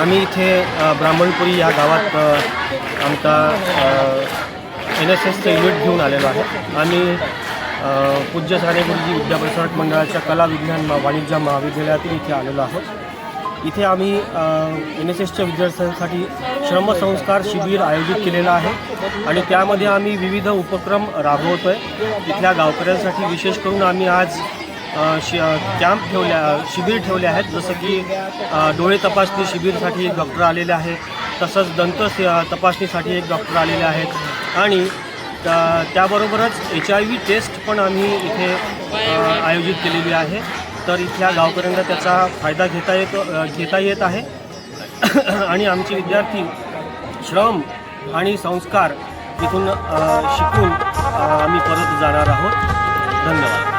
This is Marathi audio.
आम्ही इथे ब्राह्मणपुरी या गावात आमचा NSSचं युनिट घेऊन आलेलो आहे। आम्ही पूज्य साने गुरुजी विद्याप्रसारक मंडळाच्या कला विज्ञान वाणिज्य महाविद्यालयातील इथे आलेलो आहोत। इथे आम्ही NSSच्या विद्यार्थ्यांसाठी श्रमसंस्कार शिबिर आयोजित केलेलं आहे आणि त्यामध्ये आम्ही विविध उपक्रम राबवतो आहे। इथल्या गावकऱ्यांसाठी विशेष करून आम्ही आज शिबिर ठेवले आहेत, जसं की डोळे तपासणी शिबिरसाठी एक डॉक्टर आलेले आहेत, तसंच दंत तपासणीसाठी एक डॉक्टर आलेले आहेत आणि त्याबरोबरच HIV टेस्ट पण आम्ही इथे आयोजित केलेली आहे। तर इथल्या गावकऱ्यांना त्याचा फायदा घेता येत आहे आणि आमचे विद्यार्थी श्रम आणि संस्कार इथून शिकून आम्ही परत जाणार आहोत। धन्यवाद।